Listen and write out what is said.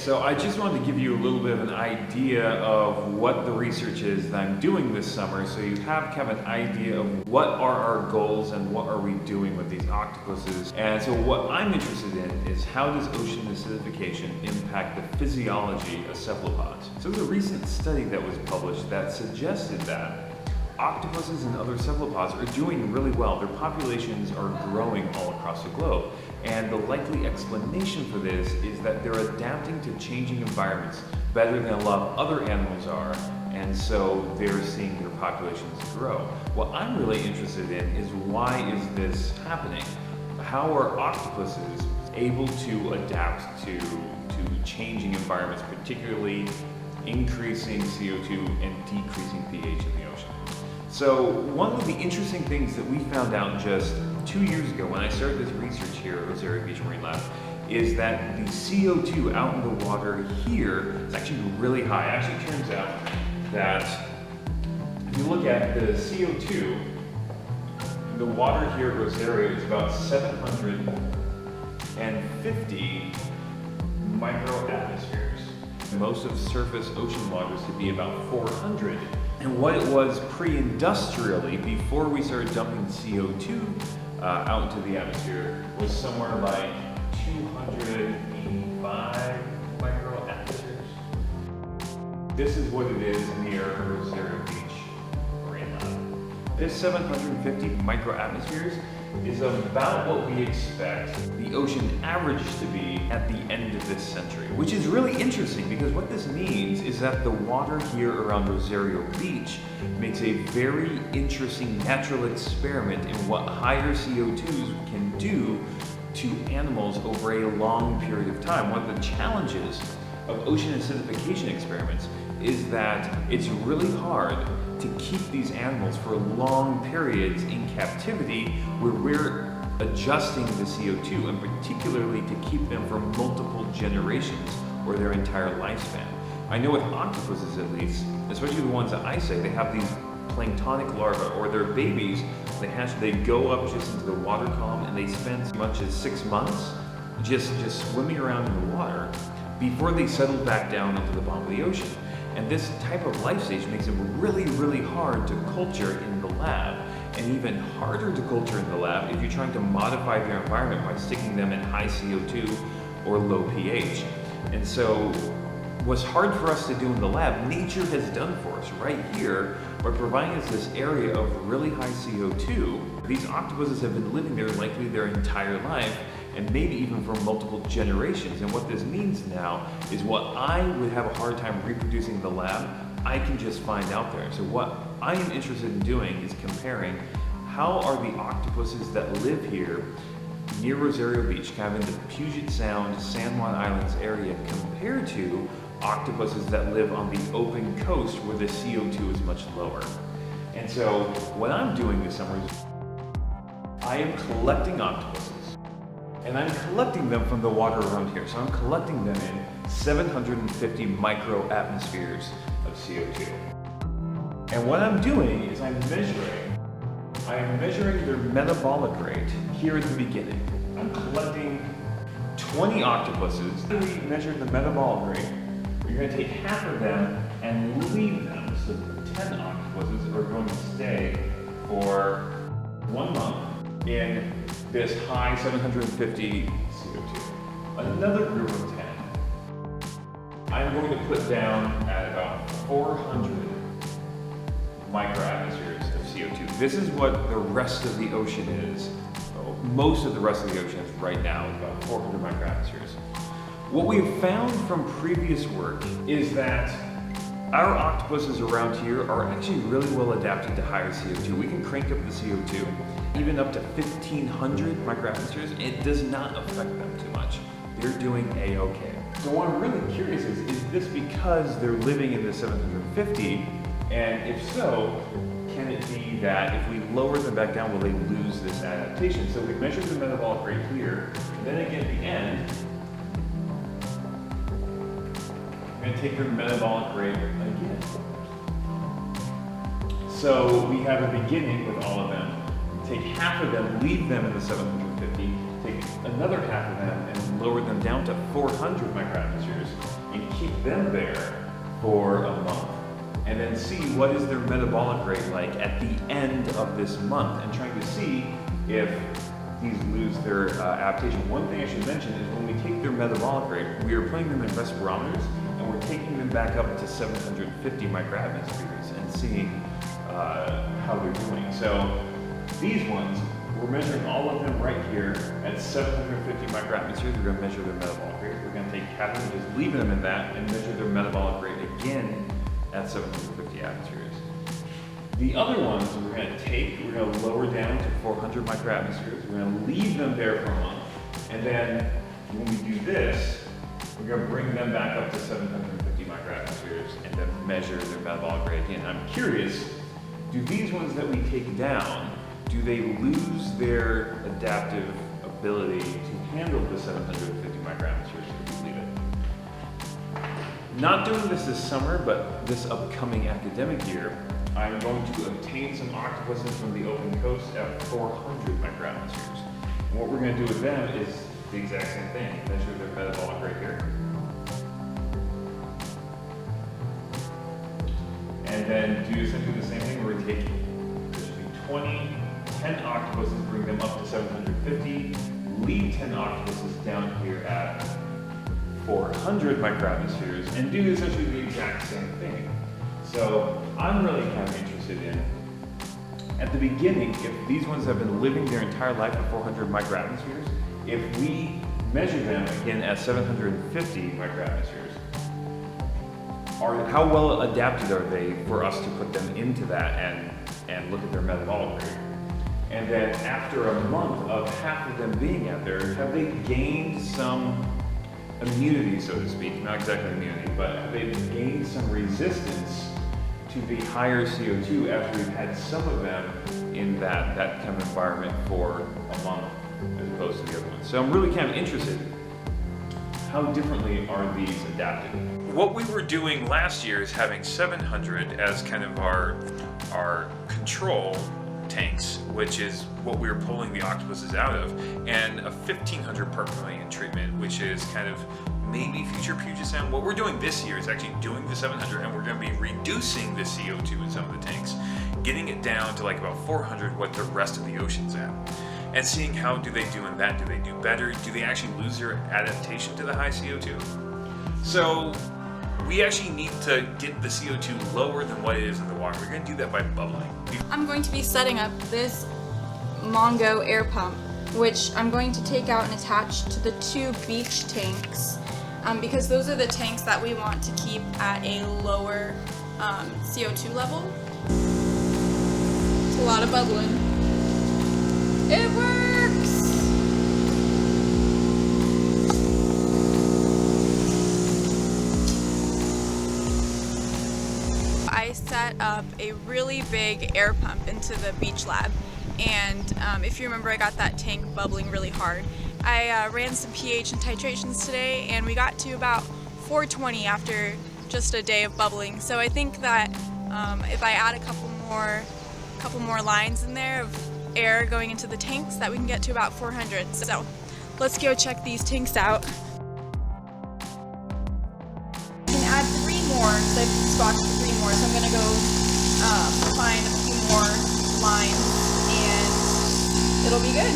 So I just wanted to give you a little bit of an idea of what the research is that I'm doing this summer, so you have kind of an idea of what are our goals and what are we doing with these octopuses. And so what I'm interested in is how does ocean acidification impact the physiology of cephalopods. So there's a recent study that was published that suggested that octopuses and other cephalopods are doing really well. Their populations are growing all across the globe. And the likely explanation for this is that they're adapting to changing environments better than a lot of other animals are, and so they're seeing their populations grow. What I'm really interested in is why is this happening? How are octopuses able to adapt to changing environments, particularly increasing CO2 and decreasing pH in the ocean? So one of the interesting things that we found out just 2 years ago when I started this research here at Rosario Beach Marine Lab is that the CO2 out in the water here is actually really high. It actually turns out that if you look at the CO2, the water here at Rosario is about 750 microatmospheres. Most of surface ocean waters to be about 400. And what it was pre-industrially, before we started dumping CO2 out into the atmosphere, was somewhere like 285 microatmospheres. This is what it is near Rosario Beach Marine Lab. This 750 microatmospheres is about what we expect the ocean average to be at the end of this century, which is really interesting because what this means is that the water here around Rosario Beach makes a very interesting natural experiment in what higher CO2s can do to animals over a long period of time. One of the challenges of ocean acidification experiments is that it's really hard to keep these animals for long periods in captivity where we're adjusting the CO2, and particularly to keep them for multiple generations or their entire lifespan. I know with octopuses at least, especially the ones that I say, they have these planktonic larvae, or their babies, they go up just into the water column and they spend as much as 6 months just swimming around in the water before they settle back down into the bottom of the ocean. And this type of life stage makes them really, really hard to culture in the lab, and even harder to culture in the lab if you're trying to modify their environment by sticking them in high CO2 or low pH. And so what's hard for us to do in the lab, nature has done for us right here by providing us this area of really high CO2. These octopuses have been living there likely their entire life, and maybe even for multiple generations. And what this means now is what I would have a hard time reproducing in the lab, I can just find out there. So what I am interested in doing is comparing how are the octopuses that live here near Rosario Beach, kind of in the Puget Sound, San Juan Islands area, compared to octopuses that live on the open coast where the CO2 is much lower. And so what I'm doing this summer is I am collecting octopuses. And I'm collecting them from the water around here. So I'm collecting them in 750 microatmospheres of CO2. And what I'm doing is I'm measuring their metabolic rate here at the beginning. I'm collecting 20 octopuses. When we measure the metabolic rate, you're going to take half of them and leave them. So 10 octopuses are going to stay for 1 month in this high 750 CO2. Another group of 10, I'm going to put down at about 400 microatmospheres of CO2. This is what the rest of the ocean is. Most of the rest of the ocean is right now, about 400 microatmospheres. What we have found from previous work is that our octopuses around here are actually really well adapted to higher CO2. We can crank up the CO2 even up to 1,500 microatmospheres. It does not affect them too much. They're doing A-okay. So what I'm really curious is this because they're living in the 750? And if so, can it be that if we lower them back down, will they lose this adaptation? So we measured the metabolic rate here, and then again at the end, I'm going to take their metabolic rate again. So we have a beginning with all of them. Take half of them, leave them in the 750, take another half of them and lower them down to 400 microatmospheres. and keep them there for a month, and then see what is their metabolic rate like at the end of this month, and trying to see if these lose their adaptation. One thing I should mention is when we take their metabolic rate, we are putting them in respirometers, and we're taking them back up to 750 microatmospheres and seeing how they're doing. So these ones, we're measuring all of them right here at 750 microatmospheres. We're going to measure their metabolic rate. We're going to take half of them, just leave them in that, and measure their metabolic rate again at 750 atmospheres. The other ones we're going to lower down to 400 microatmospheres. We're going to leave them there for a month. And then when we do this, we're going to bring them back up to 750 microatmospheres and then measure their metabolic rate again. I'm curious, do these ones that we take down, do they lose their adaptive ability to handle the 750 microatmospheres if we leave it? Not doing this summer, but this upcoming academic year, I'm going to obtain some octopuses from the open coast at 400 microatmospheres. And what we're going to do with them is the exact same thing, measure their metabolic rate here. And then do essentially the same thing. We're going to take, there should be 10 octopuses, bring them up to 750, leave 10 octopuses down here at 400 microatmospheres, and do essentially the exact same thing. So I'm really kind of interested in, at the beginning, if these ones have been living their entire life at 400 microatmospheres, if we measure them again at 750 microatmospheres, how well adapted are they for us to put them into that and look at their metabolic rate? And then after a month of half of them being out there, have they gained some immunity, so to speak? Not exactly immunity, but have they gained some resistance to the higher CO2 after we've had some of them in that kind of environment for a month as opposed to the other ones? So I'm really kind of interested, how differently are these adapted? What we were doing last year is having 700 as kind of our control tanks, which is what we were pulling the octopuses out of, and a 1500 part per million treatment, which is kind of maybe future Puget Sound. What we're doing this year is actually doing the 700, and we're going to be reducing the CO2 in some of the tanks, getting it down to like about 400, what the rest of the ocean's at, and seeing how do they do in that. Do they do better? Do they actually lose their adaptation to the high CO2? So we actually need to get the CO2 lower than what it is in the water. We're going to do that by bubbling. I'm going to be setting up this Mongo air pump, which I'm going to take out and attach to the 2 beach tanks, because those are the tanks that we want to keep at a lower CO2 level. It's a lot of bubbling. It works! I set up a really big air pump into the beach lab, and if you remember, I got that tank bubbling really hard. I ran some pH and titrations today, and we got to about 420 after just a day of bubbling. So I think that if I add a couple more lines in there of air going into the tanks, that we can get to about 400. So let's go check these tanks out. I can add 3 more, because I've stocked 3 more, so I'm going to go find a few more lines, and it'll be good.